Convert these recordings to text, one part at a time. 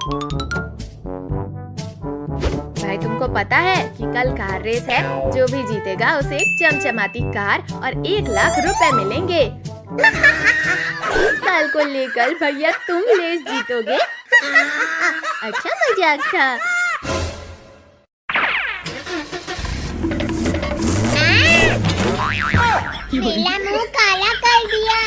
भाई तुमको पता है कि कल कार रेस है, जो भी जीतेगा उसे एक चमचमाती कार और 1 लाख रुपए मिलेंगे। इस साल को लेकर भैया तुम रेस जीतोगे। अच्छा मजाक था। मेरा मुंह काला कर दिया।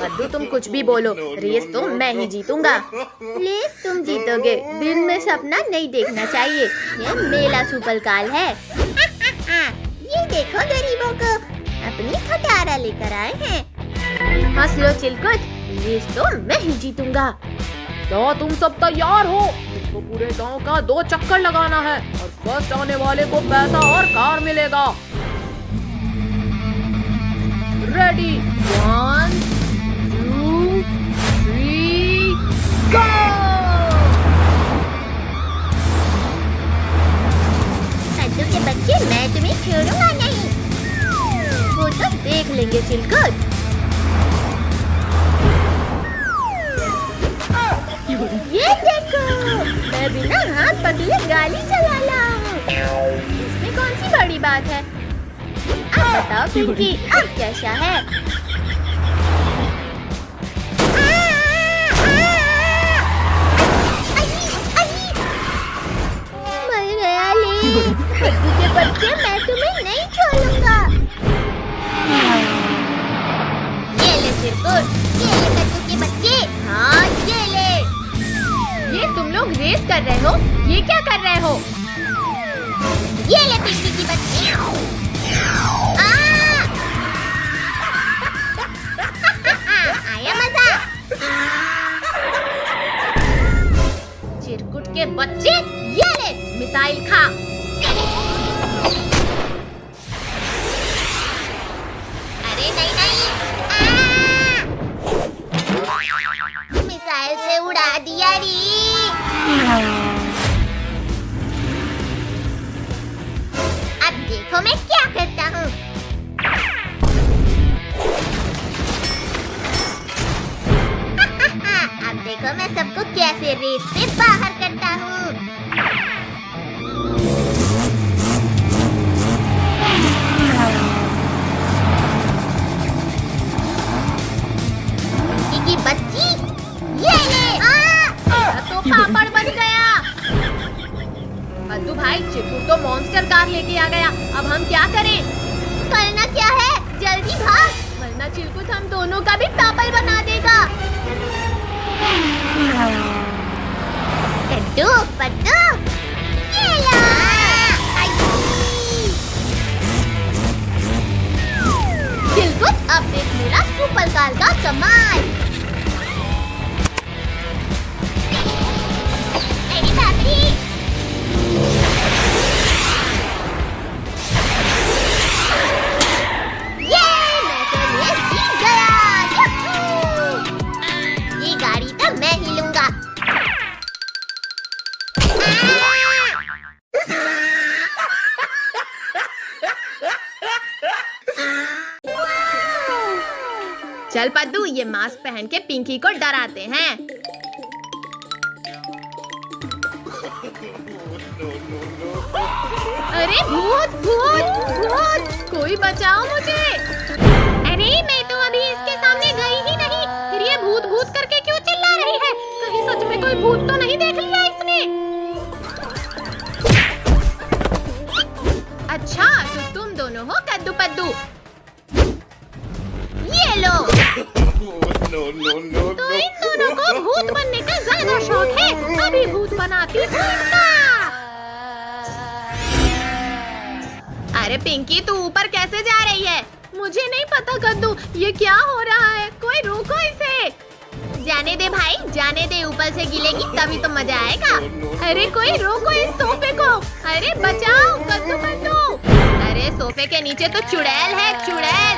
पद्दू तुम कुछ भी बोलो, रेस तो मैं ही जीतूंगा। रेस तुम जीतोगे, दिन में सपना नहीं देखना चाहिए। ये मेला सुपरकाल है। ये देखो गरीबों को, अपनी खटारा लेकर आए हैं। हंस लो चिलकुट, रेस तो मैं ही जीतूंगा। क्या तुम सब तैयार हो? तुमको पूरे गांव का 2 चक्कर लगाना है और फर्स्ट आने वाले को पैसा और कार मिलेगा। रेडी, 1 2 3 गो! कद्दू के बच्चे, मैं तुम्हें छोड़ूंगा नहीं। वो तो देख लेंगे चिलकुट। ये देखो, मैं बिना हाथ पकड़े गाड़ी चला रहा हूँ। इसमें कौन सी बड़ी बात है? अब बताओ पिंकी, अब कैसा है? मर गया ले। कद्दू के बच्चे, मैं तुम्हें नहीं छोड़ूंगा। ये ले चिरकुट, ये ले कद्दू के बच्चे। हाँ ये ले। ये तुम लोग रेस कर रहे हो? ये क्या कर रहे हो? ये ले पिंकी की बच्ची। आया मजा। चिरकुट के बच्चे, ये ले मिसाइल खा। अरे नहीं नहीं, मिसाइल से उड़ा दिया री। अब देखो मैं क्या करता हूँ। अब देखो मैं सबको कैसे रेस से बाहर करता हूँ। की बच्ची, ये ले। तो पापड़ बन गया। कद्दू भाई, चिरकुट तो मॉन्स्टर कार लेके आ गया। अब हम क्या करें? करना क्या है, जल्दी भाग, वरना चिरकुट हम दोनों का भी पापड़ बना देगा। कद्दू पद्दू, ये लो। चिरकुट, अब देख मेरा सुपरकार का कमाल। अरे बाप रे, ये मैं तो ये जीत गया। यूहू! ये गाड़ी तो मैं ही लूंगा। चल पद्दू, ये मास्क पहन के पिंकी को डराते हैं। अरे भूत भूत भूत, कोई बचाओ मुझे। अरे मैं तो अभी इसके सामने गई ही नहीं, फिर ये भूत भूत करके क्यों चिल्ला रही है? कहीं सच में कोई भूत तो नहीं देख लिया इसने? अच्छा, तो तुम दोनों हो कद्दू पद्दू। ये लो। तो इन दोनों को भूत बनने का ज्यादा शौक है, अभी भूत बनाती हूँ इनका। अरे पिंकी, तू ऊपर कैसे जा रही है? मुझे नहीं पता कद्दू, ये क्या हो रहा है? कोई रोको इसे। जाने दे भाई, जाने दे, ऊपर से गिलेगी तभी तो मजा आएगा। अरे कोई रोको इस सोफे को। अरे बचाओ कद्दू कद्दू। अरे सोफे के नीचे तो चुड़ैल है, चुड़ैल।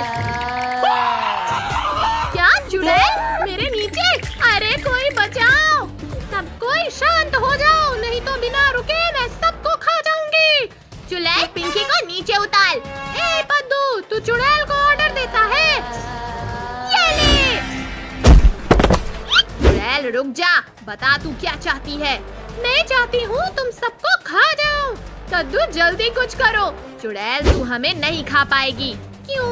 चुड़ैल को ऑर्डर देता है। ये ले। चुड़ैल रुक जा, बता तू क्या चाहती है। मैं चाहती हूँ तुम सबको खा जाऊं। कद्दू जल्दी कुछ करो, चुड़ैल तू हमें नहीं खा पाएगी। क्यों?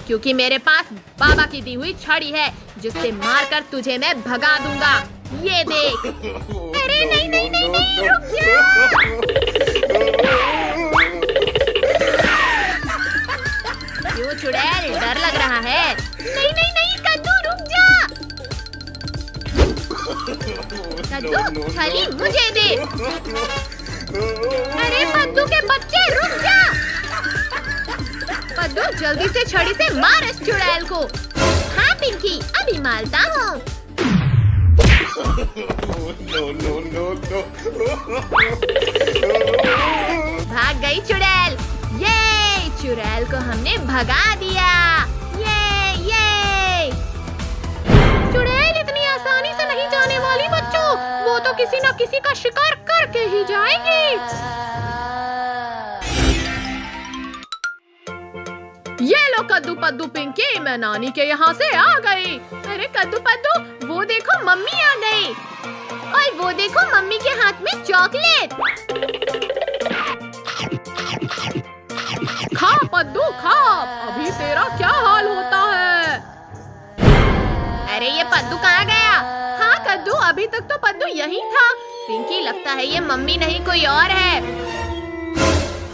क्योंकि मेरे पास बाबा की दी हुई छड़ी है, जिससे मारकर तुझे मैं भगा दूंगा। ये देख। अरे नहीं नहीं नहीं नहीं, रुक जा। क्यों चुड़ैल, डर लग रहा है? नहीं नहीं नहीं कद्दू, रुक जा। कद्दू छड़ी मुझे दे। अरे कद्दू के बच्चे, रुक जा। कद्दू जल्दी से छड़ी से मार इस चुड़ैल को। हाँ पिंकी, अभी मारता हूँ। भाग गई चुड़ैल। ये चुड़ैल को हमने भगा दिया। ये चुड़ैल इतनी आसानी से नहीं जाने वाली बच्चों, वो तो किसी न किसी का शिकार करके ही जाएगी। ये लो कद्दू पद्दू पिंकी, मैं नानी के यहाँ से आ गई। अरे कद्दू पद्दू, वो देखो मम्मी आ गई। और वो देखो मम्मी के हाथ में चॉकलेट। खा पद्दू खा, अभी तेरा क्या हाल होता है। अरे ये पद्दू कहाँ गया? हाँ कद्दू, अभी तक तो पद्दू यही था। पिंकी लगता है ये मम्मी नहीं कोई और है।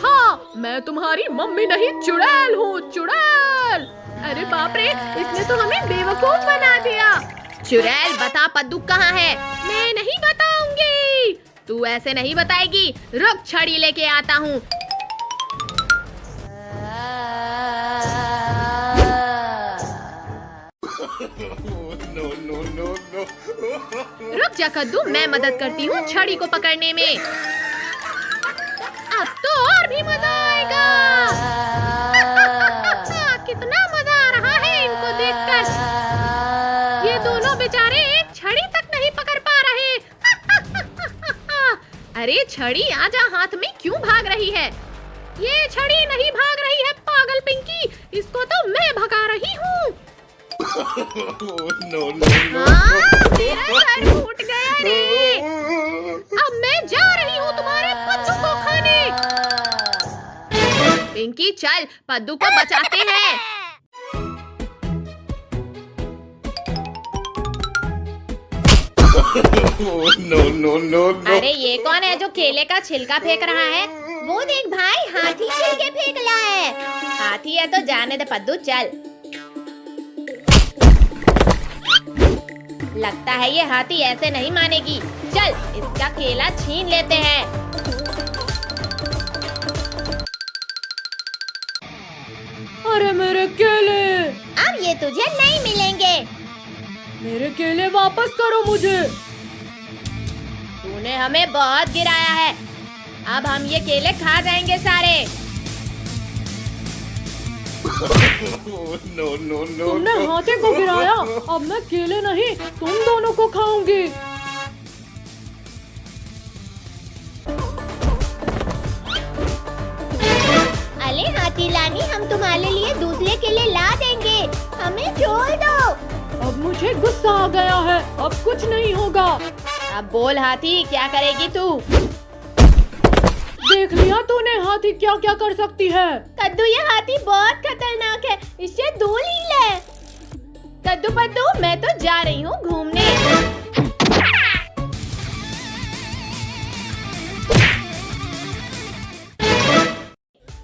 हाँ, मैं तुम्हारी मम्मी नहीं चुड़ैल हूँ, चुड़ैल। अरे बाप रे, इसने तो हमें बेवकूफ बना दिया। चुड़ैल बता पद्दू कहाँ है? मैं नहीं बताऊंगी। तू ऐसे नहीं बताएगी, रुक छड़ी लेके आता हूँ। रुक जा कद्दू, मैं मदद करती हूँ छड़ी को पकड़ने में। अब तो और भी मजा आएगा। कितना मजा आ रहा है इनको देखकर। ये दोनों बेचारे एक छड़ी तक नहीं पकड़ पा रहे। अरे छड़ी आजा, हाथ में क्यों भाग रही है? ये छड़ी नहीं भाग रही है पागल पिंकी, इसको तो मैं भगा रही हूँ। मेरा सर फूट गया रे। अब मैं जा रही हूँ तुम्हारे पद्दू को खाने। पिंकी चल, पद्दू को बचाते हैं। अरे ये कौन है जो केले का छिलका फेंक रहा है? वो देख भाई, हाथी छिलके फेंक रहा है। हाथी है तो जाने दे पद्दू, चल। लगता है ये हाथी ऐसे नहीं मानेगी। चल इसका केला छीन लेते हैं। अरे मेरे केले, अब ये तुझे नहीं मिलेंगे। मेरे केले वापस करो मुझे। तूने हमें बहुत गिराया है, अब हम ये केले खा जाएंगे सारे। तुमने हाथी को गिराया, अब मैं केले नहीं तुम दोनों को खाऊंगी। अरे हाथी रानी, हम तुम्हारे लिए दूसरे केले ला देंगे, हमें छोड़ दो। अब मुझे गुस्सा आ गया है, अब कुछ नहीं होगा। अब बोल हाथी, क्या करेगी तू? देख लिया तूने हाथी क्या क्या कर सकती है। कद्दू ये हाथी बहुत खतरनाक है, इससे दूर ही ले। कद्दू पद्दू, मैं तो जा रही हूँ घूमने।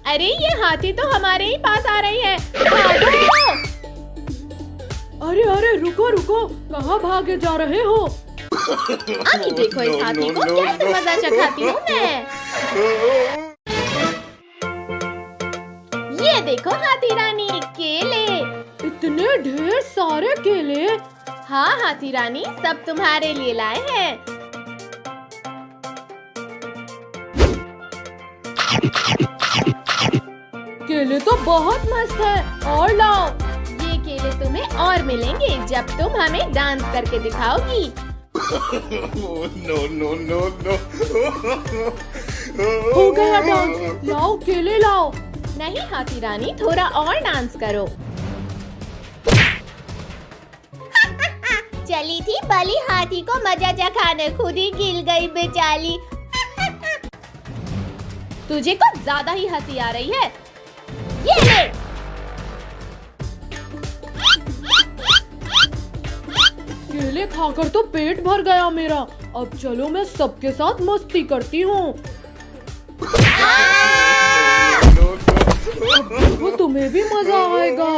अरे ये हाथी तो हमारे ही पास आ रही है, भागो! अरे अरे रुको रुको, कहाँ भागे जा रहे हो? अभी देखो इस हाथी को कैसे मजा चखाती हूँ मैं। ये देखो हाथी रानी, केले। इतने ढेर सारे केले। हाँ हाथी रानी, सब तुम्हारे लिए लाए हैं। केले तो बहुत मस्त है, और लाओ। ये केले तुम्हें और मिलेंगे जब तुम हमें डांस करके दिखाओगी। हो गया डांस, लाओ केले लाओ। नहीं हाथी रानी, थोड़ा और डांस करो। चली थी बली हाथी को मजा चखाने, खुद ही गिर गई बेचारी। तुझे कुछ ज्यादा ही हंसी आ रही है। ये ले। केले खाकर तो पेट भर गया मेरा। अब चलो मैं सबके साथ मस्ती करती हूँ। वो तुम्हें भी मजा आएगा।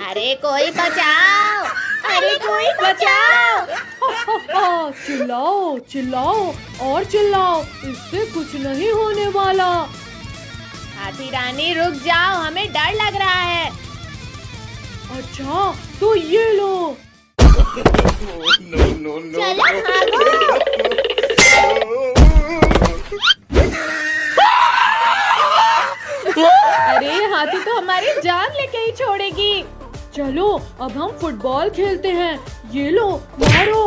अरे कोई बचाओ, अरे कोई बचाओ। चिल्लाओ चिल्लाओ और चिल्लाओ, इससे कुछ नहीं होने वाला। हाथी रानी रुक जाओ, हमें डर लग रहा है। अच्छा तो ये लो। चलो भागो। अरे हाथी तो हमारी जान लेके ही छोड़ेगी। चलो अब हम फुटबॉल खेलते हैं। ये लो मारो।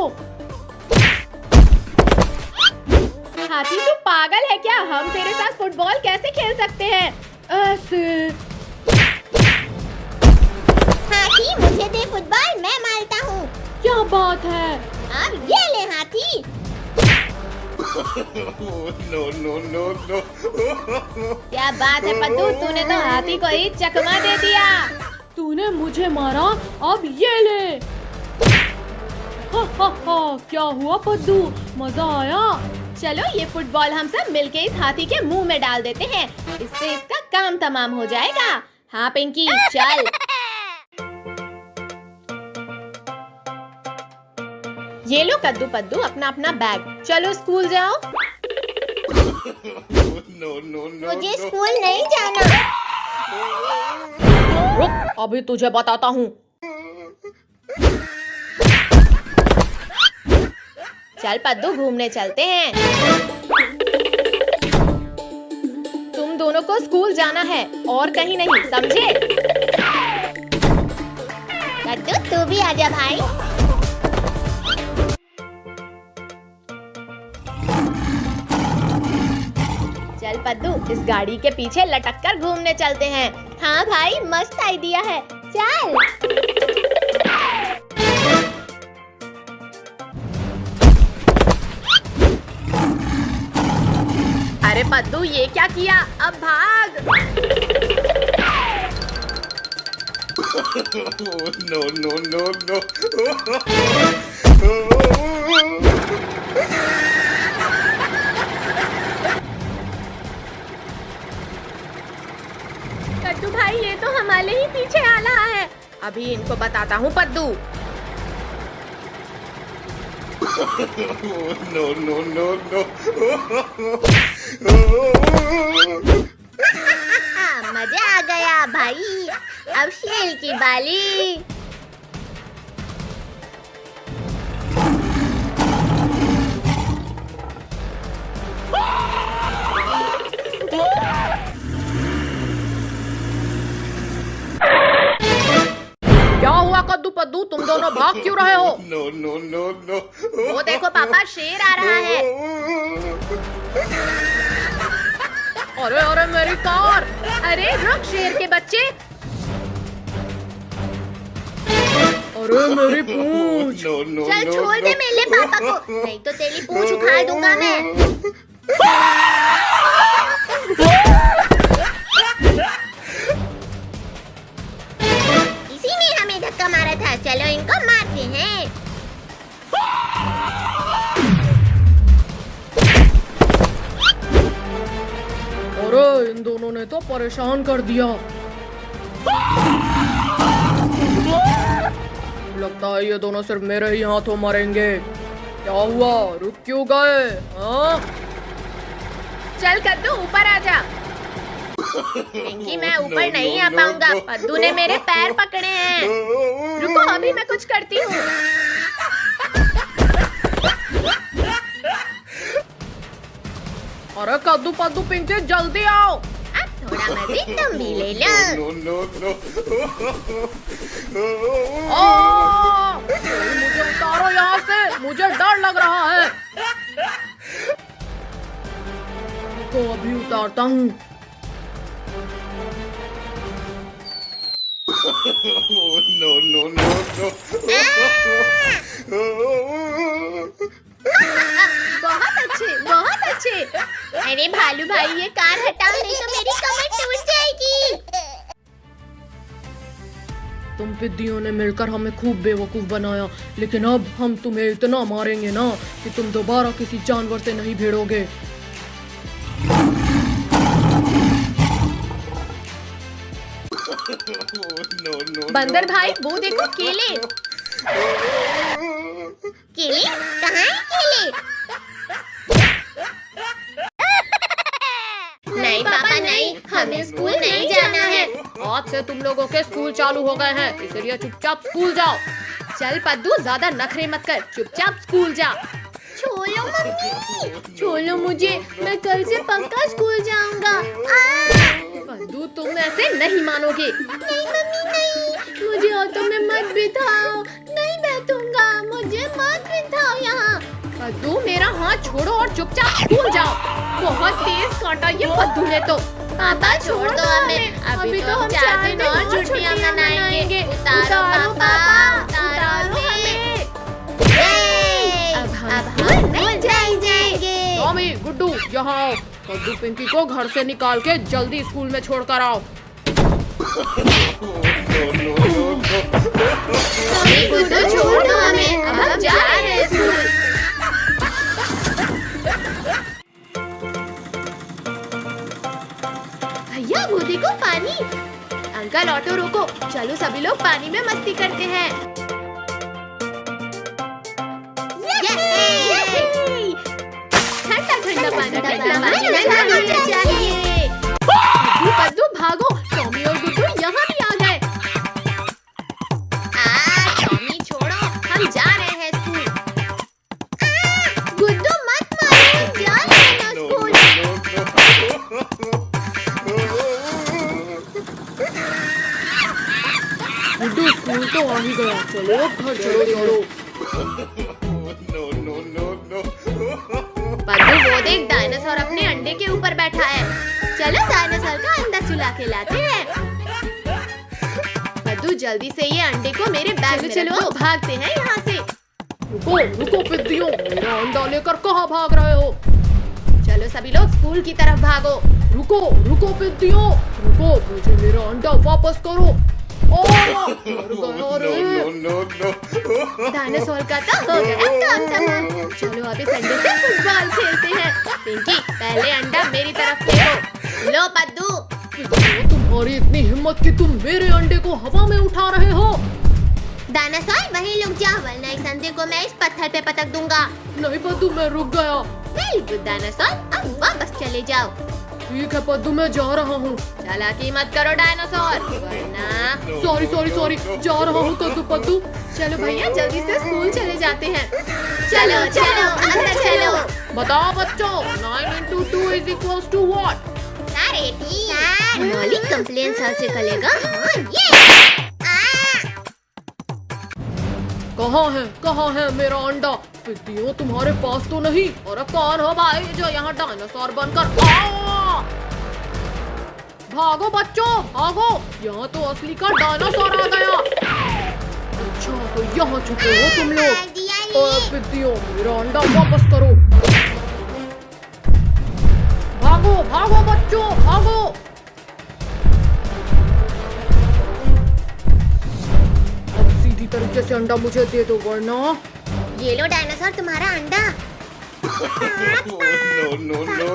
हाथी तू पागल है क्या? हम तेरे साथ फुटबॉल कैसे खेल सकते हैं? ऐसे। हाथी मुझे दे फुटबॉल, मैं मारता हूँ। क्या बात है? अब ये ले हाथी। no. क्या बात है पद्दू, तूने तो हाथी को ही चकमा दे दिया। तूने मुझे मारा, अब ये ले। हा, क्या हुआ पद्दू, मजा आया? चलो ये फुटबॉल हम सब मिलके इस हाथी के मुंह में डाल देते हैं, इससे इसका काम तमाम हो जाएगा। हाँ पिंकी चल। ये लो कद्दू पद्दू अपना अपना बैग, चलो स्कूल जाओ। मुझे स्कूल नहीं जाना। रुक, अभी तुझे बताता हूँ। चल पद्दू घूमने चलते हैं। तुम दोनों को स्कूल जाना है और कहीं नहीं, समझे? कद्दू तू भी आजा भाई। चल पद्दू इस गाड़ी के पीछे लटक कर घूमने चलते हैं। हाँ भाई मस्त आइडिया है, चल। अरे पद्दू ये क्या किया, अब भाग। no. कद्दू भाई ये तो हमारे ही पीछे आ रहा है। अभी इनको बताता हूँ पद्दू। no. मजा आ गया भाई, अब शेर की बाली। क्या हुआ कद्दू पद्दू, तुम दोनों भाग क्यों रहे हो? no. वो देखो पापा शेर आ रहा है। अरे मेरी कार। अरे रुक शेर के बच्चे। अरे मेरी पूंछ। no. चल छोड़ दे मेरे पापा को, नहीं तो तेरी पूंछ उखाड़ दूंगा मैं। इसी ने हमें धक्का मारा था, चलो इनको मारते हैं। अरे इन दोनों ने तो परेशान कर दिया। लगता है ये दोनों सिर्फ मेरे ही हाथों मरेंगे। क्या हुआ, रुक क्यों गए? हाँ? चल कद्दू ऊपर आ जा। पिंकी मैं ऊपर नहीं आ पाऊंगा, पद्दू ने मेरे पैर पकड़े हैं। रुको अभी मैं कुछ करती हूँ। अरे कद्दू पद्दू पिंकी जल्दी आओ। अब थोड़ा मजे तुम भी ले लो। no. मुझे उतारो यहाँ से, मुझे डर लग रहा है। तो अभी उतारता हूँ। no, no, no, no. बहुत अच्छे, बहुत अच्छे। अरे भालू भाई, ये कार हटाओ नहीं तो मेरी कमर टूट जाएगी। तुम पिद्दियों ने मिलकर हमें खूब बेवकूफ बनाया, लेकिन अब हम तुम्हें इतना मारेंगे ना कि तुम दोबारा किसी जानवर से नहीं भिड़ोगे। No, no, बंदर भाई, वो देखो केले। केले? कहाँ है केले? नहीं पापा नहीं, हमें स्कूल नहीं जाना है। आज से तुम लोगों के स्कूल चालू हो गए हैं, इसलिए चुपचाप स्कूल जाओ। चल पद्दू, ज्यादा नखरे मत कर, चुपचाप स्कूल जा। छोड़ो मम्मी, छोड़ो मुझे, मैं कल से पक्का स्कूल जाऊंगा। पद्दू, तुम ऐसे नहीं मानोगे। नहीं मम्मी नहीं, मुझे ऑटो में मत बिठाओ, नहीं बैठूंगा, मुझे मत बिठाओ यहाँ। पद्दू, मेरा हाथ छोड़ो और चुपचाप स्कूल जाओ। बहुत तेज काटा ये पद्दू ने तो। पापा छोड़ दो हमें, अभी तो हम 4 दिन और छुट्टियां मनाएंगे। उतारो पापा, उतारो हमें। अब हम नहीं जाएंगे। टॉमी, गुड्डू, यहाँ आओ। पद्दू पिंकी को घर से निकाल के जल्दी स्कूल में छोड़ कर आओ। गुड्डू छोड़ दो हमें, अब हम जा रहे हैं स्कूल। भैया वो देखो पानी। अंकल ऑटो रोको, चलो सभी लोग पानी में मस्ती करते हैं। ठंडा ठंडा पानी, ठंडा पानी चाहिए। पद्दू भागो, टॉमी और गुड्डू यहाँ भी आ गए। टॉमी छोड़ो, हम जा रहे हैं स्कूल। गुड्डू मत मारो, जा रहे हैं स्कूल। गुड्डू, स्कूल तो आ ही गया, चलो घर चलो चलो। no, no, no, no. पद्दू, वो देख डायनासोर अपने अंडे के ऊपर बैठा है। चलो डायनासोर का अंडा चुला के लाते हैं। पद्दू, जल्दी से ये अंडे को मेरे बैग में चलो, भागते हैं यहाँ से। रुको रुको पिद्दियों, मेरा अंडा लेकर कहाँ भाग रहे हो? चलो सभी लोग स्कूल की तरफ भागो। रुको रुको पिद्दियों, रुको, मुझे मेरा अंडा वापस करो। डायनासोर का तो हो गया काम तमाम। चलो अभी संडे से फुटबॉल खेलते हैं। पिंकी, पहले अंडा मेरी तरफ फेंको। लो पद्दू। तुम्हारी इतनी हिम्मत कि तुम मेरे अंडे को हवा में उठा रहे हो? डायनासोर वहीं रुक जा, वरना इस अंडे को मैं इस पत्थर पे पटक दूंगा। नहीं पद्दू, मैं रुक गया। वेरी गुड डायनासोर, अब वापस चले जाओ। ठीक है पद्दू, मैं जा रहा हूँ। चालाकी मत करो डायनासोर, वरना। सॉरी सॉरी सॉरी, जा रहा हूँ कद्दू पद्दू। चलो भैया, जल्दी से स्कूल चले जाते हैं। चलो चलो अंदर चलो। बताओ बच्चों, 9 into 2 is equals to what? मौलिक कंप्लेन सर से करेगा। कहाँ है मेरा अंडा? पिद्दियों, तुम्हारे पास तो नहीं। और कौन हो भाई जो यहाँ डायनासोर बनकर? भागो बच्चों भागो, यहाँ तो असली का डायनासोर आ गया। अच्छा, तो यहाँ छुपे हो तुम लोग। पिद्दियों, मेरा अंडा वापस करो। भागो भागो बच्चों भागो। अब सीधी तरीके से अंडा मुझे दे दो, वरना। ये लो डायनासोर, तुम्हारा अंडा। no, no, no, no.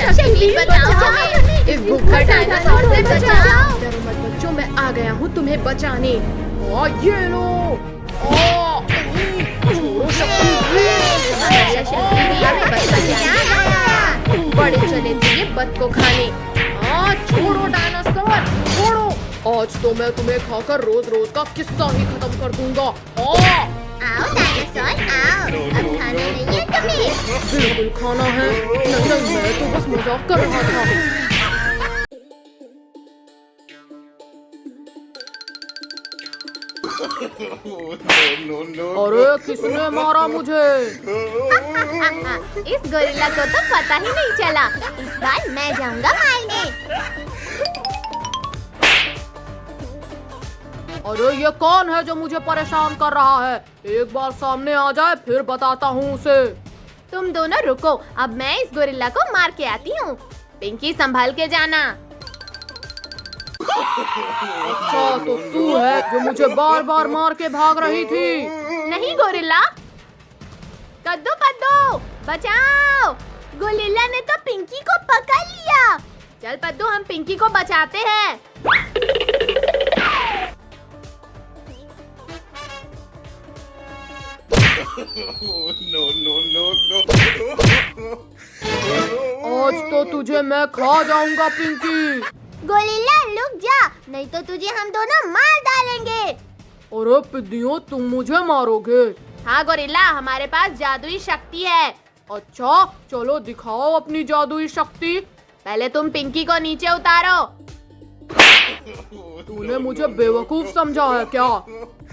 Shaktiveer बचाओ हमें, इस भूखा डायनासोर से बचाओ। डरो मत बच्चों, मैं आ गया हूँ तुम्हें बचाने। ये लो। बड़े चले थे ये बद को खाने। छोड़ो डायनासोर, छोड़ो। आज तो मैं तुम्हें खाकर रोज रोज का किस्सा ही खत्म कर दूंगा। आओ डायनासोर आओ, अब खाना नहीं है तुम्हें? बिल्कुल खाना है। नहीं, मैं तो बस मजाक कर रहा था। no, no, अरे किसने मारा मुझे? इस गोरिल्ला को तो पता ही नहीं चला। इस बार मैं जाऊंगा मारने। अरे ये कौन है जो मुझे परेशान कर रहा है? एक बार सामने आ जाए फिर बताता हूँ उसे। तुम दोनों रुको, अब मैं इस गोरिल्ला को मार के आती हूँ। पिंकी संभाल के जाना। अच्छा तो तू है जो मुझे बार बार मार के भाग रही थी? नहीं गोरिल्ला। कद्दू पद्दू बचाओ, गोरिल्ला ने तो पिंकी को पकड़ लिया। चल पद्दू हम पिंकी को बचाते हैं। no, no, no. आज तो तुझे मैं खा जाऊंगा पिंकी। गोरिल्ला रुक जा, नहीं तो तुझे हम दोनों मार डालेंगे। अरे पिद्दियों तुम मुझे मारोगे? हाँ गोरिल्ला, हमारे पास जादुई शक्ति है। अच्छा चलो दिखाओ अपनी जादुई शक्ति। पहले तुम पिंकी को नीचे उतारो। तूने मुझे बेवकूफ समझा है क्या?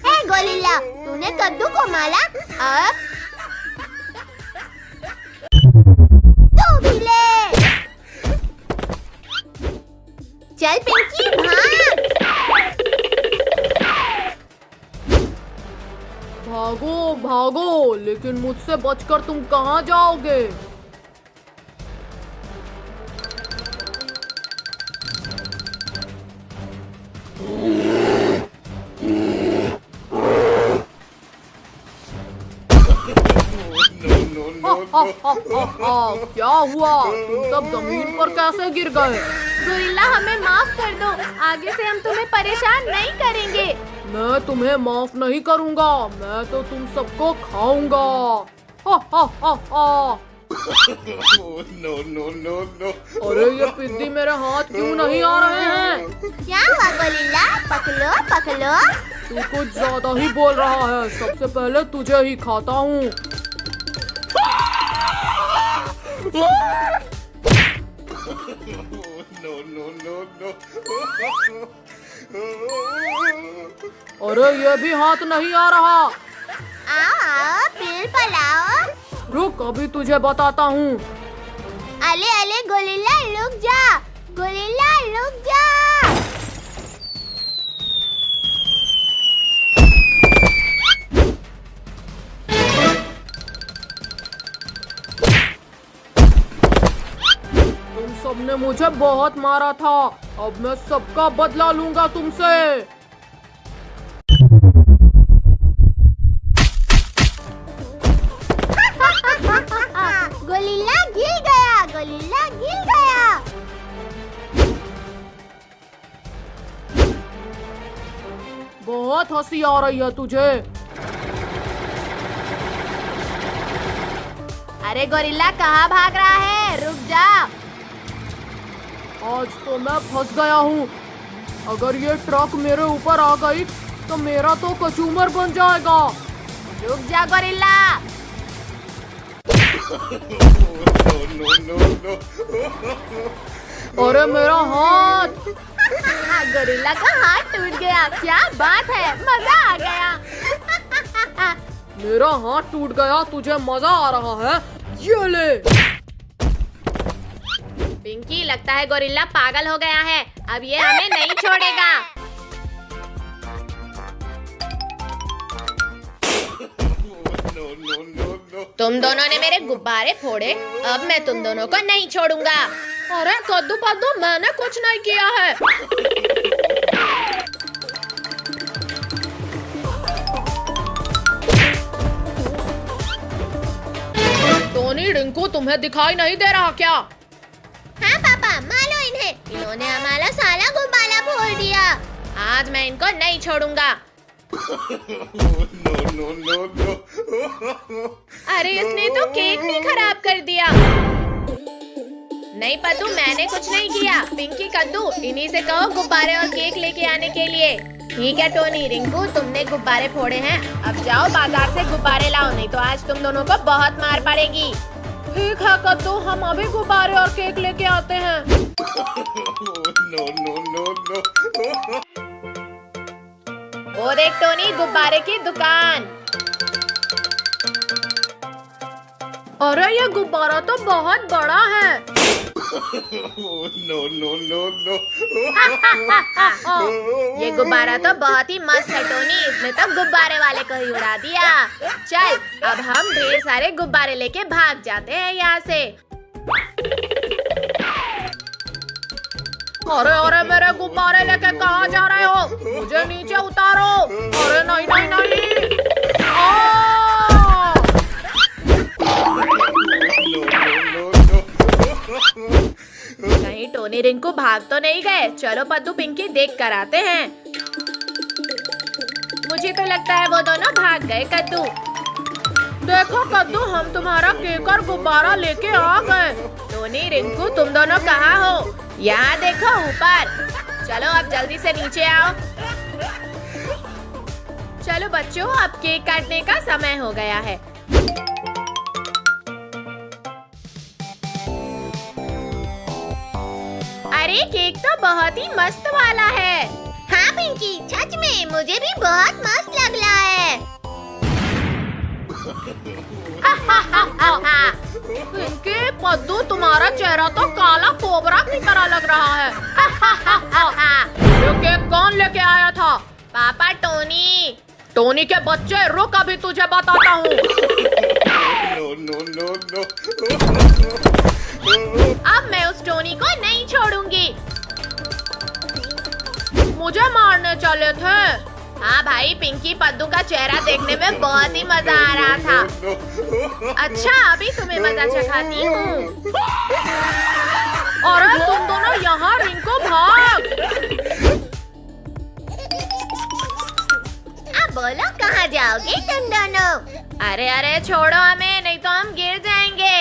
हे गोरिल्ला, तूने कद्दू को मारा, अब तू भी ले। चल पिंकी भाग। भागो भागो, लेकिन मुझसे बचकर तुम कहाँ जाओगे? क्या हुआ? तुम सब जमीन पर कैसे गिर गए? गोरिल्ला हमें माफ कर दो, आगे से हम तुम्हें परेशान नहीं करेंगे। मैं तुम्हें माफ नहीं करूंगा, मैं तो तुम सबको खाऊंगा। हा हा हा हा। no, no, no, no. अरे ये पिद्दी मेरे हाथ क्यों नहीं आ रहे हैं? क्या हुआ गोरिल्ला? पकड़ो पकड़ो। तू कुछ ज्यादा ही बोल रहा है, सबसे पहले तुझे ही खाता हूँ। no, no, no, no. अरे ये भी हाथ नहीं आ रहा। आओ आओ फिर पलाओ। रुक अभी तुझे बताता हूँ। अले अले गोरिल्ला रुक जा, गोरिल्ला रुक जा। तुम सबने मुझे बहुत मारा था, अब मैं सबका बदला लूंगा तुमसे। गोरिल्ला गिर गया, गोरिल्ला गिर गया। बहुत हंसी आ रही है तुझे। अरे गोरिल्ला कहाँ भाग रहा है? रुक जा। आज तो मैं फंस गया हूँ। अगर ये ट्रक मेरे ऊपर आ गई तो मेरा तो कचूमर बन जाएगा। रुक जा गोरिल्ला। no, no, no. अरे मेरा हाथ। गोरिल्ला का हाथ टूट गया। क्या बात है, मजा आ गया। मेरा हाथ टूट गया, तुझे मजा आ रहा है? ये ले। पिंकी लगता है गोरिल्ला पागल हो गया है, अब ये हमें नहीं छोड़ेगा। no, no, no, no. तुम दोनों ने मेरे गुब्बारे फोड़े, अब मैं तुम दोनों को नहीं छोड़ूंगा। अरे कद्दू पद्दू मैंने कुछ नहीं किया है। टोनी रिंकू तुम्हें दिखाई नहीं दे रहा क्या? हाँ पापा, मारो इन्हें, इन्होंने हमारा सारा गुब्बारा फोड़ दिया। आज मैं इनको नहीं छोड़ूंगा। no, no, no, no. अरे इसने तो केक भी खराब कर दिया। नहीं पद्दू, मैंने कुछ नहीं किया। पिंकी कद्दू, इन्हीं से कहो गुब्बारे और केक लेके आने के लिए। ठीक है टोनी रिंकू, तुमने गुब्बारे फोड़े हैं, अब जाओ बाजार से गुब्बारे लाओ, नहीं तो आज तुम दोनों को बहुत मार पड़ेगी। ठीक है कद्दू, हम अभी गुब्बारे और केक लेके आते हैं। no, no, no, no. वो वो देख टोनी, गुब्बारे की दुकान। अरे ये गुब्बारा तो बहुत बड़ा है। No, no, no, no. ये गुब्बारा तो बहुत ही मस्त है टोनी, इसने तो गुब्बारे वाले को ही उड़ा दिया। चल अब हम ढेर सारे गुब्बारे लेके भाग जाते हैं यहाँ से। अरे अरे मेरे गुब्बारे लेके कहाँ जा रहे हो? मुझे नीचे उतारो। अरे नहीं नहीं नहीं। कहीं टोनी रिंकू भाग तो नहीं गए? चलो पद्दू पिंकी देख कर आते हैं। मुझे तो लगता है वो दोनों भाग गए। कद्दू देखो कद्दू, हम तुम्हारा केक और गुब्बारा लेके आ गए। टोनी रिंकू तुम दोनों कहाँ हो? यहाँ देखो ऊपर। चलो अब जल्दी से नीचे आओ। चलो बच्चों, अब केक काटने का समय हो गया है। अरे केक तो बहुत ही मस्त वाला है। हाँ पिंकी, सच में मुझे भी बहुत मस्त लग रहा है। पिंकी, पद्दू, तुम्हारा चेहरा तो काला कोबरा की तरह लग रहा है। ये केक कौन लेके आया था? पापा टोनी। टोनी के बच्चे, रुक अभी तुझे बताता हूँ। No, no, no, अब मैं उस टोनी को नहीं छोड़ूंगी। मुझे मारने चले थे। हाँ भाई, पिंकी पद्दू का चेहरा देखने में बहुत ही मजा आ रहा था। अच्छा, अभी तुम्हें मजा चखाती हूँ। अरे तुम दोनों यहाँ, रिंकू भाग। अब बोलो कहाँ जाओगे तुम दोनों? अरे अरे छोड़ो हमें, नहीं तो हम गिर जाएंगे।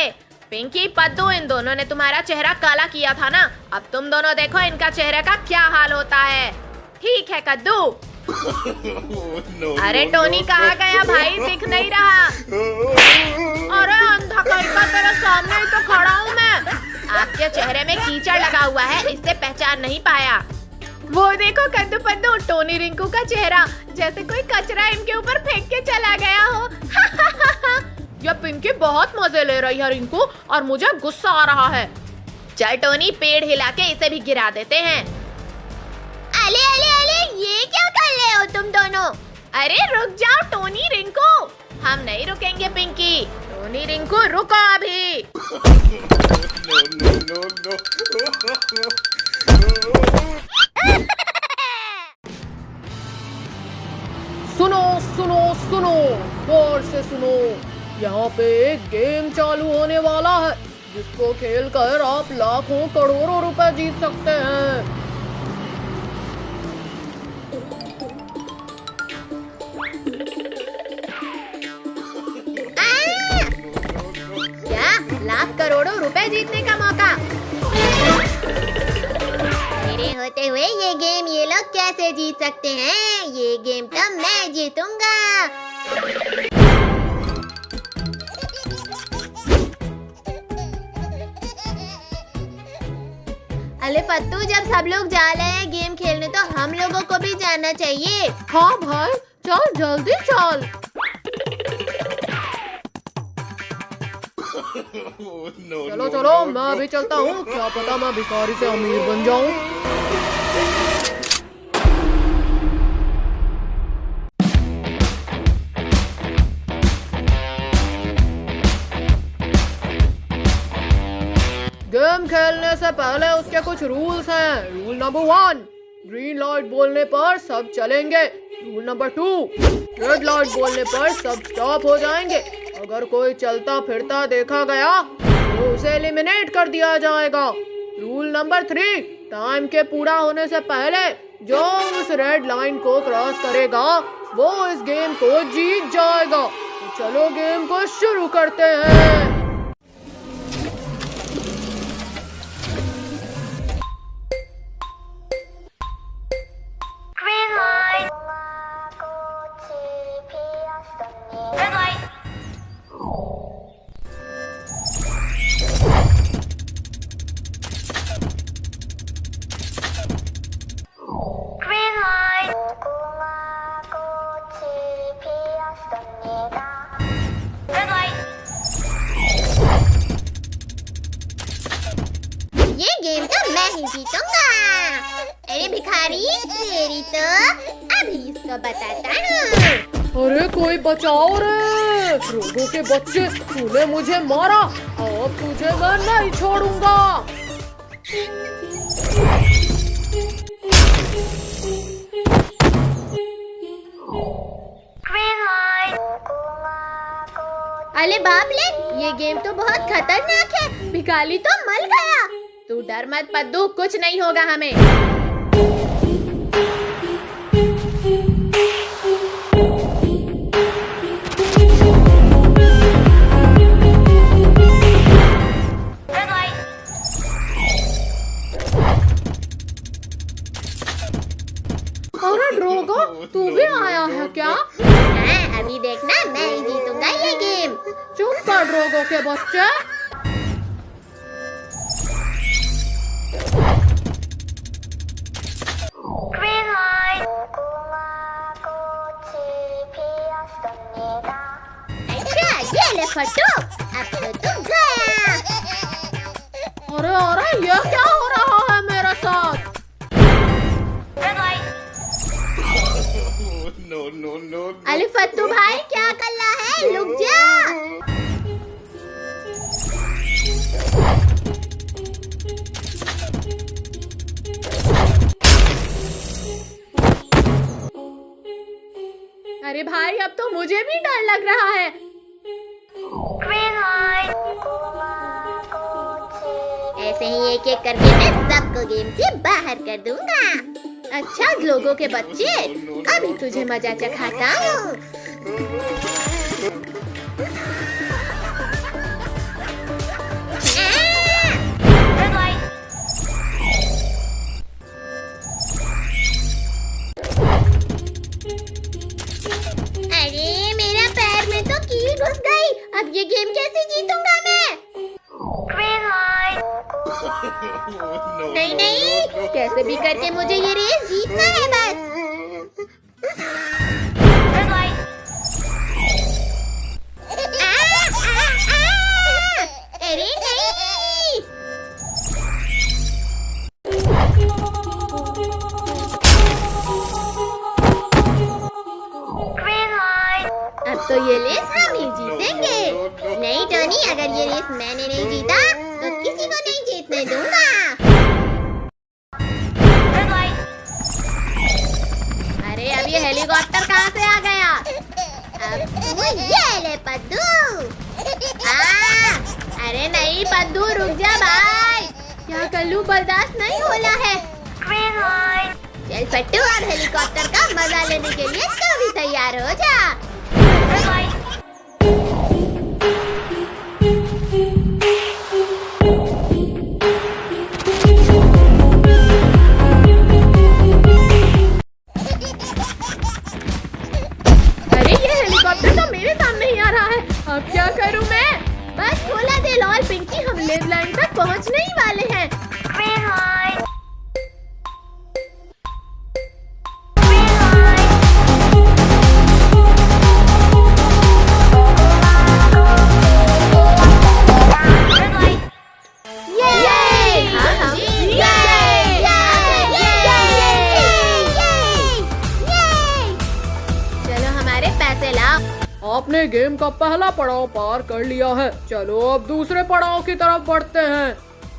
पिंकी पद्दू, इन दोनों ने तुम्हारा चेहरा काला किया था ना, अब तुम दोनों देखो इनका चेहरे का क्या हाल होता है। ठीक है कद्दू। अरे टोनी कहाँ गया भाई? दिख नहीं रहा। अरे अंधा कहीं का, तेरे सामने ही तो खड़ा हूँ मैं। आपके चेहरे में कीचड़ लगा हुआ है, इससे पहचान नहीं पाया। वो देखो कद्दू पद्दू, टोनी रिंकू का चेहरा जैसे कोई कचरा इनके ऊपर फेंक के चला गया हो। ये पिंकी बहुत मजे ले रही है रिंकू, और मुझे गुस्सा आ रहा है। चल टोनी, पेड़ हिला के इसे भी गिरा देते हैं। अले अले अले, ये क्या कर रहे हो तुम दोनों? अरे रुक जाओ टोनी रिंकू। हम नहीं रुकेंगे पिंकी। टोनी रिंकू रुको अभी। सुनो सुनो सुनो, गौर से सुनो। यहाँ पे एक गेम चालू होने वाला है, जिसको खेल कर आप लाखों करोड़ों रुपए जीत सकते हैं। क्या? लाख करोड़ों रुपए जीतने का मौका? मेरे होते हुए ये गेम ये लोग कैसे जीत सकते हैं? ये गेम तो मैं जीतूंगा। अरे पत्तू, जब सब लोग जा रहे हैं गेम खेलने तो हम लोगों को भी जाना चाहिए। हाँ भाई, चल जल्दी चल। चलो चलो, मैं अभी चलता हूँ। क्या पता मैं भिखारी से अमीर बन जाऊँ। गेम खेलने से पहले उसके कुछ रूल्स हैं। रूल नंबर 1, ग्रीन लाइट बोलने पर सब चलेंगे। रूल नंबर 2, रेड लाइट बोलने पर सब स्टॉप हो जाएंगे। अगर कोई चलता फिरता देखा गया तो उसे एलिमिनेट कर दिया जाएगा। रूल नंबर 3, टाइम के पूरा होने से पहले जो उस रेड लाइन को क्रॉस करेगा वो इस गेम को जीत जाएगा। तो चलो गेम को शुरू करते हैं। ये गेम तो मैं ही जीतूंगा। अरे भिखारी, तेरी तो अभी इसको बताता हूँ। अरे कोई बचाओ रे, रोगों के बच्चे, तूने मुझे मारा, अब तुझे मैं नहीं छोड़ूंगा। अरे बाप ले, ये गेम तो बहुत खतरनाक है। भिखारी तो मर गया। तू डर मत पद्दू, कुछ नहीं होगा हमें। अरे ड्रोगो, तू भी आया है क्या? हाँ, अभी देखना मैं ही जीतूंगा ये गेम। चुप कर ड्रोगो के बच्चे। अच्छा, ये ले फट्टू, अब तो तुम गया। अरे ये क्या हो रहा है मेरे साथ? No, no, no, no. अरे फट्टू भाई, क्या कर रहा है? रुक जा। अरे भाई, अब तो मुझे भी डर लग रहा है। ऐसे ही एक एक करके मैं सबको गेम से बाहर कर दूंगा। अच्छा लोगों के बच्चे, अभी तुझे मजा चखाता हूँ। अरे मेरा पैर में तो कील घुस गई। अब ये गेम कैसे जीतूंगा मैं? No, नहीं no, नहीं, no, no. कैसे भी करके मुझे ये रेस जीतना है बस। अरे नहीं। अब तो ये रेस हम ही जीतेंगे। नहीं टोनी, अगर ये रेस मैंने नहीं जीता तो किसी को नहीं जीतने दूंगा। अरे अब ये हेलीकॉप्टर कहाँ से आ गया? अब तू ये ले पद्दू। अरे नहीं पद्दू, रुक जा भाई। क्या कर लूं, बर्दाश्त नहीं हो रहा है। चल पट्टू, अब हेलीकॉप्टर का मजा लेने के लिए तू भी तैयार हो जा। अरे ये हेलीकॉप्टर तो मेरे सामने ही आ रहा है। अब क्या करूं मैं? बस थोड़ा दे लॉल पिंकी, हम लिव लाइन तक पहुंचने ही वाले हैं। चलो हमारे पैसे लाओ। आपने गेम का पहला पड़ाव पार कर लिया है। चलो अब दूसरे पड़ाव की तरफ बढ़ते हैं।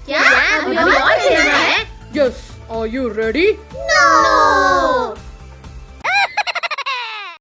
क्या अभी और खेलना है? Yes, are you ready? No